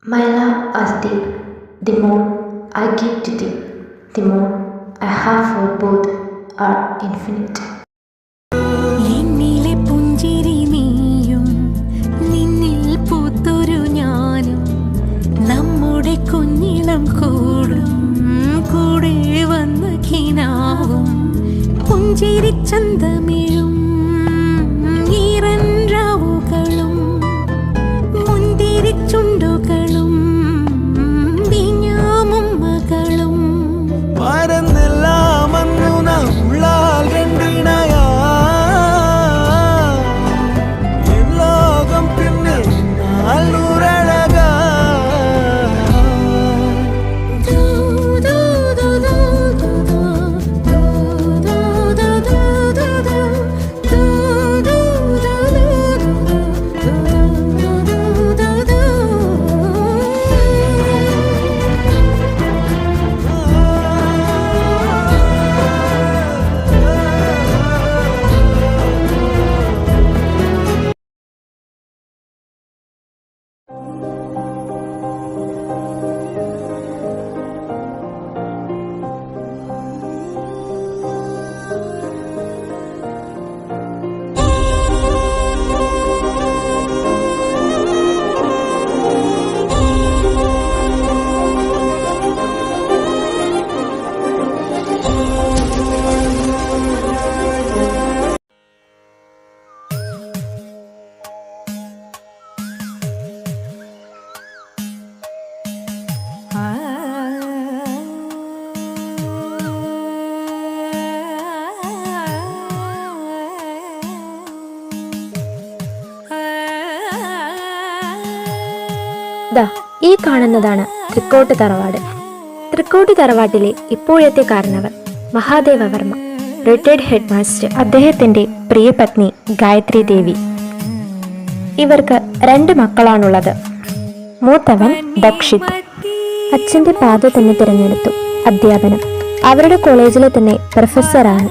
My love as deep, the more I give to thee, the more I have for both are infinite. എന്നിലെ പുഞ്ചിരി നീയും നിന്നിൽ പൂത്തൊരു ഞാനും നമ്മുടെ കുഞ്ഞിളം കൂടും കൂടെ വന്ന കിനാവും പുഞ്ചിരി ചന്തമിഴും ഈറൻറാവുകളും മുന്തിരി ചുണ്ടുകളും വിഞ്ഞാമുമ്മകളും മറന്നെല്ലാം അന്നു നാം ഉള്ളാൽ രണ്ടിണയാ ലോകം പിന്നെ നാളൂരഴകാ ദാ ഈ കാണുന്നതാണ് തൃക്കോട്ട് തറവാട്. തൃക്കോട്ട് തറവാട്ടിലെ ഇപ്പോഴത്തെ കാരണവർ Mahadeva Varma, retired head master, അദ്ദേഹത്തിന്റെ പ്രിയ പത്നി ഗായത്രി ദേവി. ഇവർക്ക് 2 മക്കളാണുള്ളത്. മൂത്തവൻ ദക്ഷിത്. അച്ഛന്റെ പാത തന്നെ തിരഞ്ഞെടുത്തു, അധ്യാപനം. അവരുടെ കോളേജിലെ തന്നെ പ്രൊഫസറാണ്.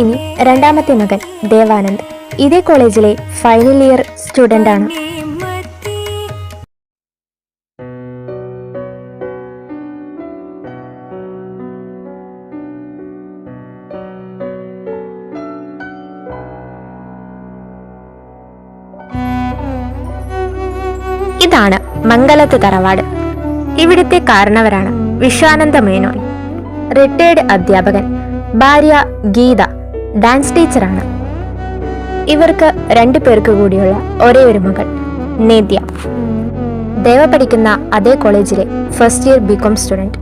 ഇനി 2ാമത്തെ മകൻ ദേവാനന്ദ്. ഇതേ കോളേജിലെ ഫൈനൽ ഇയർ സ്റ്റുഡൻ്റ് ആണ്. ഇതാണ് മംഗലത്ത് തറവാട്. ഇവിടുത്തെ കാരണവരാണ് വിശ്വാനന്ദ മേനോൻ, റിട്ടയർഡ് അധ്യാപകൻ. ഭാര്യ ഗീത ഡാൻസ് ടീച്ചറാണ്. ഇവർക്ക് 2 പേർക്ക് കൂടിയുള്ള ഒരേ ഒരു മകൾ നേദ്യ. ദേവ പഠിക്കുന്ന അതേ കോളേജിലെ first year B Com student.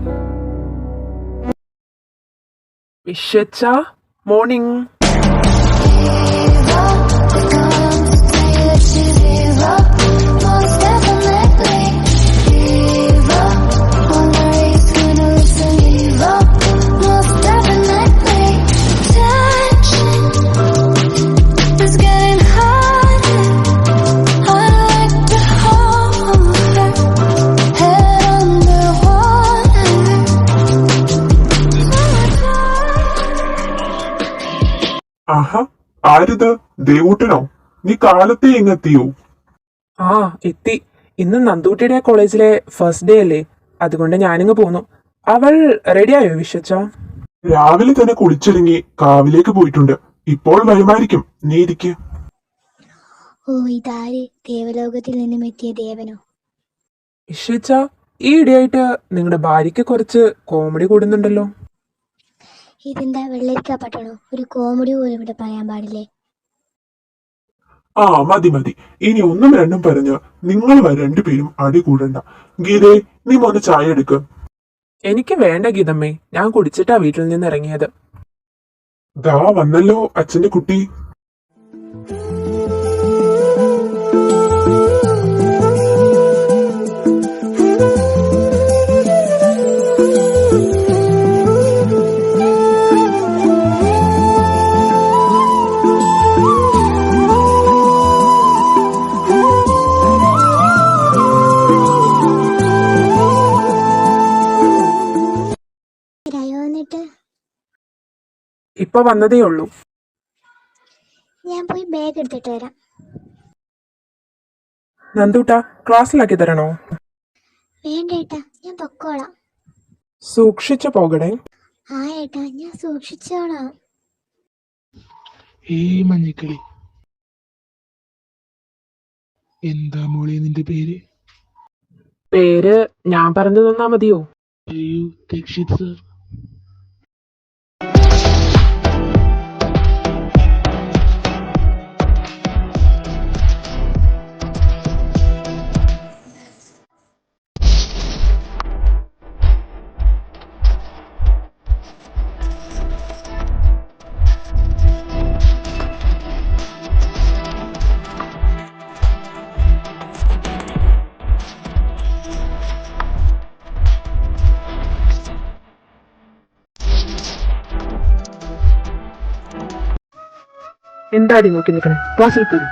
Morning. ആഹാ, ആരിത്? ദേവൂട്ടനോ? നീ കാലത്തെ എങ്ങെത്തിയോ? ആ എത്തി. ഇന്ന് നന്ദൂട്ടിയുടെ കോളേജിലെ ഫസ്റ്റ് ഡേ അല്ലേ, അതുകൊണ്ട് ഞാനിങ്ങ് പോന്നു. അവൾ റെഡിയായോ വിശ്വച്ച? രാവിലെ തന്നെ കുളിച്ചൊരുങ്ങി കാവിലേക്ക് പോയിട്ടുണ്ട്. ഇപ്പോൾ വരുമായിരിക്കും. നീ ഇരിക്ക്. ഓ, ഇതാര്? ദേവലോകത്തിൽ നിന്നും എത്തിയ ദേവനോ? വിശ്വച്ച, ഈ ഇടയായിട്ട് നിങ്ങളുടെ ഭാര്യയ്ക്ക് കുറച്ച് കോമഡി കൂടുന്നുണ്ടല്ലോ. ഇതെന്താ വെള്ളരിക്ക പട്ടണോ? ഒരു കോമഡി പോലും ഇവിടെ പറയാൻ പാടില്ലേ? ആ മതി മതി, ഇനി 1ഉം 2ഉം പറഞ്ഞ് നിങ്ങൾ 2 പേരും അടി കൂടണ്ട. ഗീതേ, നീ മോനെ ചായ എടുക്ക്. എനിക്ക് വേണ്ട ഗീതമ്മേ, ഞാൻ കുടിച്ചിട്ടാ വീട്ടിൽ നിന്ന് ഇറങ്ങിയത്. ദാ വന്നല്ലോ അച്ഛന്റെ കുട്ടി. ഇപ്പൊ വന്നതേ ഉള്ളൂ. ഞാൻ പോയി ബാഗ് എടുത്തിട്ട് വരാം. നന്ദൂട്ടാ, ക്ലാസ്സിലാക്കി തരണോ? വേണ്ട ഏട്ടാ, ഞാൻ പൊക്കോളാം. സൂക്ഷിച്ചു പോകണേ. ആ ഏട്ടാ, ഞാൻ സൂക്ഷിച്ചോളാം. ഏയ് മഞ്ഞക്കിളി, എന്താ മോളെ നിന്റെ പേര്? പേര് ഞാൻ പറഞ്ഞു തന്നാ മതിയോ? അയ്യോ, ദീക്ഷിത് സർ. എന്താടി നോക്കി നിൽക്കണേ? ക്ലാസ്സിൽ കയറി.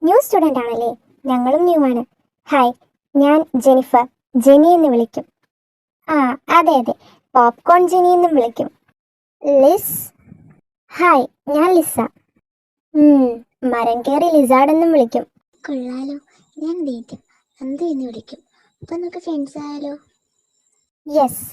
ന്യൂ സ്റ്റുഡൻ്റ് ആണല്ലേ? ഞങ്ങളും ന്യൂ ആണ്. ഹായ്, ഞാൻ ജെനിഫർ, ജെനി എന്ന് വിളിക്കും. ആ അതെ അതെ, പോപ്കോൺ ജെനി എന്നും വിളിക്കും. ലിസ്. ഹായ്, ഞാൻ ലിസ. മരം കയറി ലിസാർഡ് എന്നും വിളിക്കും. കൊള്ളാലോ. ഞാൻ ദീപ്തി, നന്ദു എന്ന് വിളിക്കും. അപ്പൊ നമുക്ക് ഫ്രണ്ട്സ് ആയാലോ? യെസ്.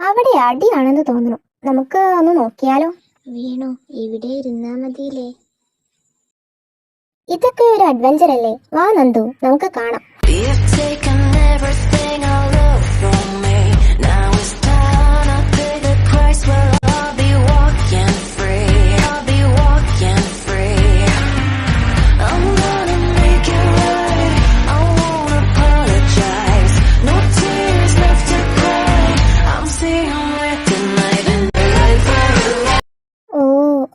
അവിടെ അടിയാണെന്ന് തോന്നുന്നു. നമുക്ക് ഒന്ന് നോക്കിയാലോ? വീണു, ഇവിടെ ഇരുന്നാ മതിയില്ലേ? ഇതൊക്കെ ഒരു അഡ്വഞ്ചർ അല്ലേ? വാ നന്ദു, നമുക്ക് കാണാം. You've taken everything I love from me. Now it's time I pay the price. Well, I'll be walking free. I'll be walking free. I'm gonna make it right. I won't apologize. No tears left to cry. I'm seeing red tonight and ഓ,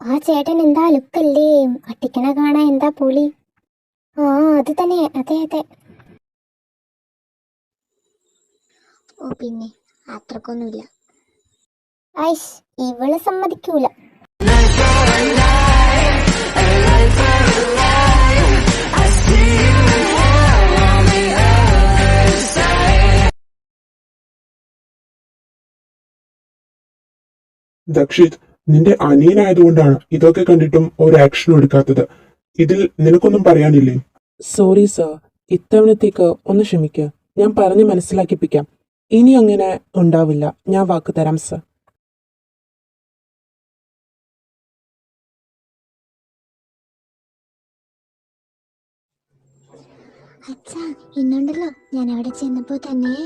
ആ ചേട്ടൻ എന്താ ലുക്കല്ലേ? അട്ടിക്കണ കാണാൻ എന്താ പൊളി. ആ അത് തന്നെ, അതെ അതെ. ഓ പിന്നെ അത്രക്കൊന്നുമില്ല. ഐഷ്, ഇവള് സമ്മതിക്കൂല. ദക്ഷിത്, നിന്റെ അനിയനായതുകൊണ്ടാണ് ഇതൊക്കെ കണ്ടിട്ടും ഒരു ആക്ഷനും എടുക്കാത്തത്. ഇതിൽ നിനക്കൊന്നും പറയാനില്ലേ? സോറി സർ, ഇത്തവണത്തേക്ക് ഒന്ന് ക്ഷമിക്കുക. ഞാൻ പറഞ്ഞ് മനസ്സിലാക്കിപ്പിക്കാം. ഇനി അങ്ങനെ ഉണ്ടാവില്ല. ഞാൻ വാക്ക് തരാം സർ. അച്ഛാ, ഇന്നുണ്ടല്ലോ ഞാൻ അവിടെ ചെന്നപ്പോ തന്നെ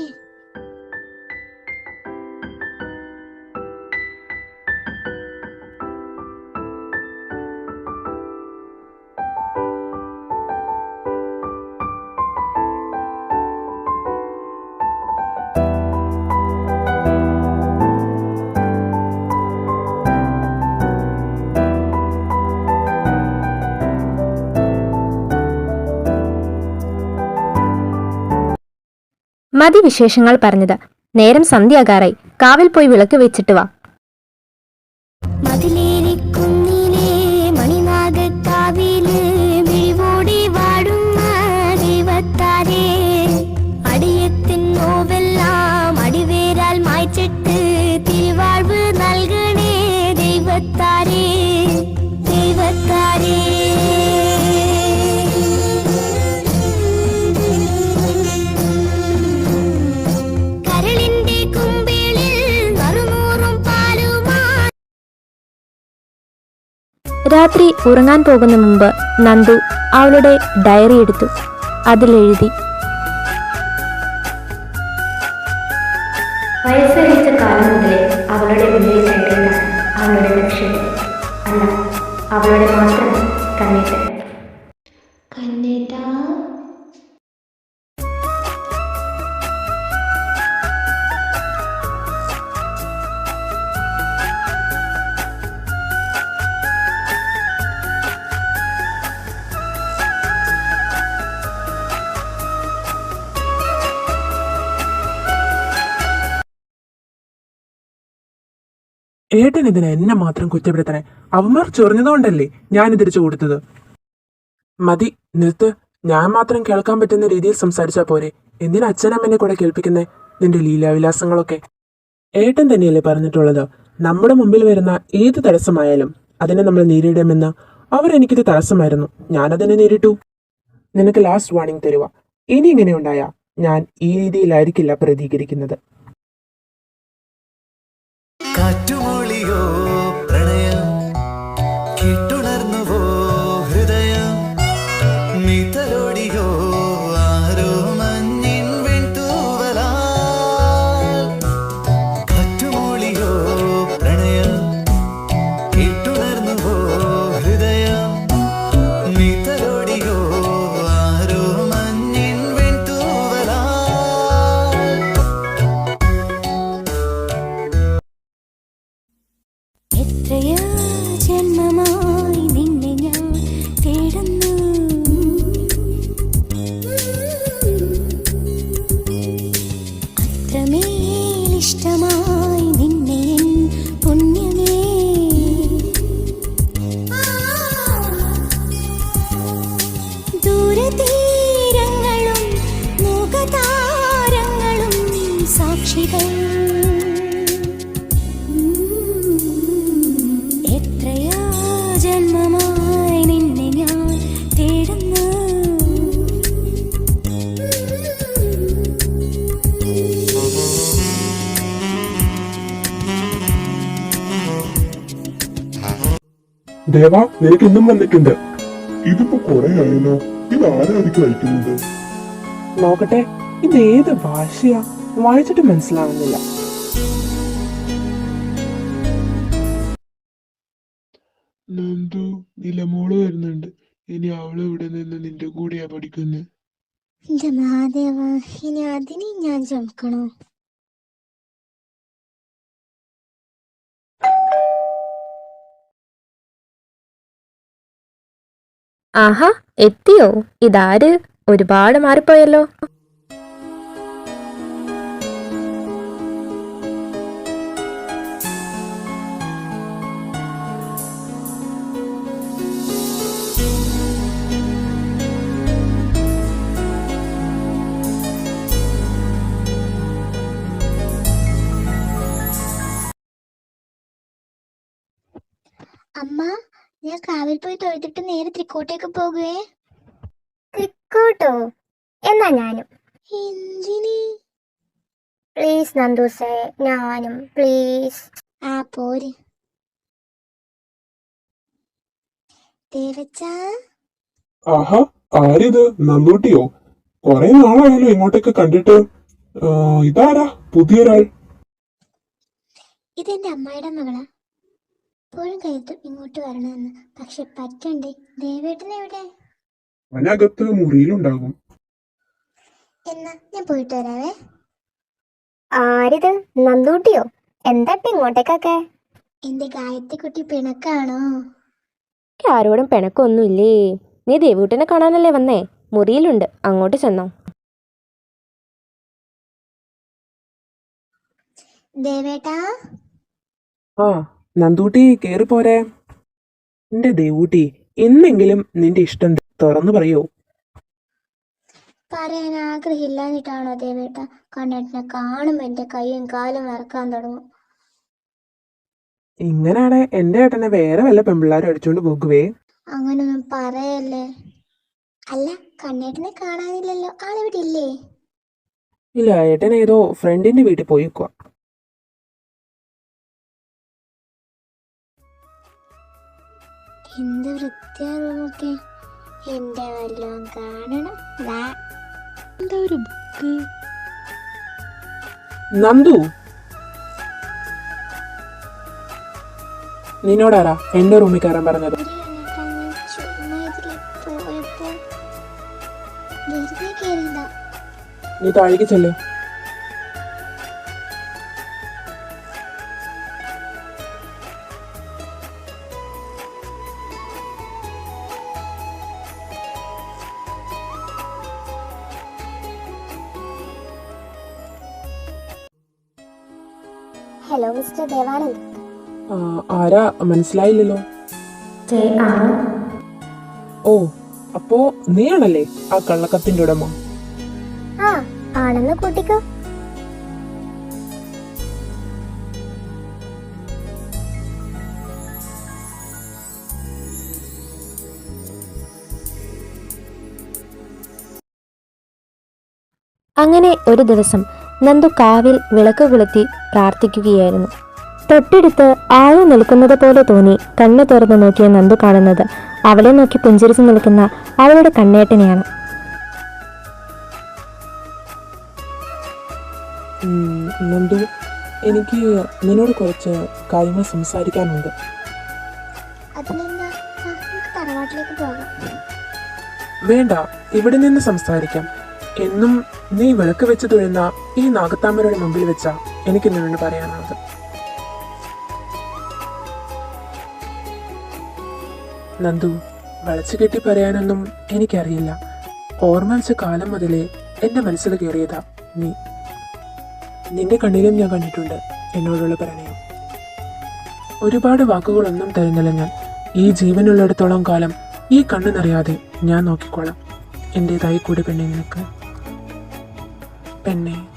മതി വിശേഷങ്ങൾ പറഞ്ഞത്. നേരം സന്ധ്യാകാറായി. കാവിൽ പോയി വിളക്ക് വെച്ചിട്ട് വാ. മതിലേരിക്കുന്നിലേ മണിനാഗക്കാവില് വിഴിവോടി വാടുന്ന ദൈവത്താരേ, അടിയത്തിൻ നോവെല്ലാം അടിവേരാൽ മായ്ച്ചിട്ട് തിരുവാഴ്വ് നൽകണേ ദൈവത്താരേ, ദൈവത്താരേ. രാത്രി ഉറങ്ങാൻ പോകുന്ന മുമ്പ് നന്ദു അവളുടെ ഡയറി എടുത്തു. അതിലെഴുതി: വയസ്സറിയിച്ച കാലം മുതലേ അവളുടെ ഉള്ളിൽ കയറിയതാണ് അവളുടെ ലക്ഷ്യം. അല്ല, ഏട്ടൻ ഇതിനെ എന്നെ മാത്രം കുറ്റപ്പെടുത്തണേ. അവന്മാർ ചൊറിഞ്ഞതുകൊണ്ടല്ലേ ഞാൻ തിരിച്ചു കൊടുത്തത്. മതി, നിർത്ത്. ഞാൻ മാത്രം കേൾക്കാൻ പറ്റുന്ന രീതിയിൽ സംസാരിച്ചാ പോരെ. എന്തിനാ അച്ഛനമ്മനെ കൂടെ കേൾപ്പിക്കുന്നേ നിന്റെ ലീലാവിലാസങ്ങളൊക്കെ? ഏട്ടൻ തന്നെയല്ലേ പറഞ്ഞിട്ടുള്ളത്, നമ്മുടെ മുമ്പിൽ വരുന്ന ഏത് തടസ്സമായാലും അതിനെ നമ്മൾ നേരിടുമെന്ന്. അവരെനിക്കിത് തടസ്സമായിരുന്നു, ഞാനതിനെ നേരിട്ടു. നിനക്ക് ലാസ്റ്റ് വാർണിംഗ് തരുക. ഇനി ഇങ്ങനെ ഉണ്ടായാ ഞാൻ ഈ രീതിയിലായിരിക്കില്ല പ്രതികരിക്കുന്നത്. കാറ്റുമൊളിയോ പ്രണയം കേട്ടുണർന്നുവോ ഹൃദയം നീ തലോടിയോ ആരോ മഞ്ഞിൻ വെൺതൂവലാൽ കാറ്റുമൊളിയോ പ്രണയം കേട്ടുണർന്നുവോ ഹൃദയം നീ തലോടിയോ ആരോ മഞ്ഞിൻ വെൺതൂവലാൽ. എത്രയോ ജന്മമായി നിന്നെ ഞാൻ തേടുന്നു. അത്രമേലിഷ്ടമായി നിന്നെ എൻ പുണ്യമേ. ദൂരതീരങ്ങളും മുഖതാരങ്ങളും സാക്ഷികൾ. എത്രയോ ജന്മമായി നിന്നെ ഞാൻ തേടുന്നു. ദേവാ, നിനക്ക് ഇന്നും വന്നിട്ടുണ്ട്. ഇതിപ്പോ കൊറേ ആയല്ലോ. ഇത് ആരായിരിക്കും അയക്കുന്നത്? നോക്കട്ടെ, ഇത് ഏത് ഭാഷയാ? വായിച്ചിട്ട് മനസ്സിലാവുന്നില്ല. നന്ദു, നിലമോള് വരുന്നുണ്ട്. ഇനി അവള് ഇവിടെ നിന്ന് നിന്റെ കൂടെയാ പഠിക്കുന്നത്. എന്റെ മഹാദേവ, ഇനി അതിനെ ഞാൻ ചുമക്കണോ? ആഹാ, എത്തിയോ? ഇതാര്? ഒരുപാട് മാറിപ്പോയല്ലോ. അമ്മ, ഞാൻ കാവിൽ പോയി തൊഴുതിട്ട് നേരെ തൃക്കോട്ടേക്ക് പോകുവേ. തൃക്കോട്ടോ? എന്നാ ഞാനും. എന്തിന്? പ്ലീസ് നന്ദൂസേ, ഞാനും പ്ലീസ്. ആ പോര്. ദേവച്ചാ, ആഹാ, ആരിത്? നന്ദൂട്ടിയോ? കൊറേ നാളായാലോ ഇങ്ങോട്ടേക്ക് കണ്ടിട്ട്. ഇതാരാ പുതിയൊരാൾ? ഇതെന്റെ അമ്മായിയുടെ മകളാ. എപ്പോഴും കരുതും ഇങ്ങോട്ട് വരണമെന്ന്, പക്ഷെ പറ്റണ്ടേ. ദേവേട്ടനെവിടെ? അവനകത്ത് മുറിയിലുണ്ടാകും. എന്നാ ഞാൻ പോയിട്ട് വരാവേ. ആരിത്? നന്ദൂട്ടിയോ? എന്താ ഇപ്പൊ ഇങ്ങോട്ടേക്കൊക്കെ? എന്റെ ഗായത്രിക്കുട്ടി പിണക്കാണോ? ആരോടും പിണക്കൊന്നുമില്ലേ. നീ ദേവൂട്ടനെ കാണാനല്ലേ വന്നേ? മുറിയിലുണ്ട്, അങ്ങോട്ട് ചെന്നോ. ദേവേട്ടാ, ആ, നന്ദൂട്ടി കേറിപ്പോരെ. എന്റെ ദേവൂട്ടി, എന്നെങ്കിലും നിന്റെ ഇഷ്ടം തുറന്നു പറയൂ. പറയാൻ ആഗ്രഹമില്ലാഞ്ഞിട്ടാണോ ദേവേട്ട? കണ്ണേട്ടനെ കാണുമ്പോ എന്റെ കൈയും കാലും വറക്കാൻ തുടങ്ങും. ഇങ്ങനെയാണ് എന്റെ ഏട്ടനെ വേറെ വല്ല പെമ്പിള്ളാരും അടിച്ചോണ്ട് പോകുവേ. അങ്ങനൊന്നും പറയല്ലേ. അല്ല, കണ്ണേട്ടനെ കാണാനില്ലല്ലോ. ആളിവിടെ ഇല്ലേ? ഇല്ല, ഏട്ടൻ ഏതോ ഫ്രണ്ടിന്റെ വീട്ടിൽ പോയിക്കുക. എന്ത് വൃത്തിയാ റൂമൊക്കെ. എന്റെ വല്ലതും കാണണം. എന്താ ഒരു ബുക്ക്? നന്ദു, നിന്നോടാരാ എന്റെ റൂമിൽ കയറാൻ പറഞ്ഞത്? ചുമ്മാ ഇതില് പോയപ്പോ വെറുതെ കേറിയതാ. നീ താഴേക്ക് ചെല്ല്. ഹലോ മിസ്റ്റർ ദേവാനന്ദ്, ആരാ മനസ്സിലായില്ലല്ലോ? ജയ് ആണ്. ഓ, അപ്പോ നീയാണല്ലേ ആ കള്ളക്കത്തിന്റെ ഉടമ? ആ ആണെന്ന് കൂട്ടിക്കോ. അങ്ങനെ ഒരു ദിവസം നന്ദു കാവിൽ വിളക്ക് കൊളുത്തി പ്രാർത്ഥിക്കുകയായിരുന്നു. തൊട്ടടുത്ത് ആരോ നിൽക്കുന്നത് പോലെ തോന്നി കണ്ണു തുറന്നു നോക്കിയ നന്ദു കാണുന്നത് അവളെ നോക്കി പുഞ്ചിരിച്ചു നിൽക്കുന്ന അവളുടെ കണ്ണേട്ടനെയാണ്. നന്ദു, എനിക്ക് നിന്നോട് കുറച്ച് കാര്യങ്ങൾ സംസാരിക്കാനുണ്ട്. അതിനെന്താ, നമുക്ക് തറവാട്ടിലേക്ക് പോകാം. വേണ്ട, ഇവിടെ നിന്ന് സംസാരിക്കാം. എന്നും നീ വിളക്ക് വെച്ച് തൊഴുന്ന ഈ നാഗത്താമരയുടെ മുമ്പിൽ വെച്ചാ എനിക്ക് നിന്നോട് പറയാനുള്ളത്. നന്ദു, വളച്ചു കെട്ടി പറയാനൊന്നും എനിക്കറിയില്ല. ഓർമ്മ വെച്ച കാലം മുതലേ എന്റെ മനസ്സിൽ കയറിയതാ നീ. നിന്റെ കണ്ണിലും ഞാൻ കണ്ടിട്ടുണ്ട് എന്നോടുള്ള പ്രണയം. ഒരുപാട് വാക്കുകളൊന്നും തരുന്നില്ല ഞാൻ. ഈ ജീവനുള്ളിടത്തോളം കാലം ഈ കണ്ണെന്നറിയാതെ ഞാൻ നോക്കിക്കോളാം. എൻ്റെതായി കൂടി പെണ്ണെ നിനക്ക്. പെണ്ണെ.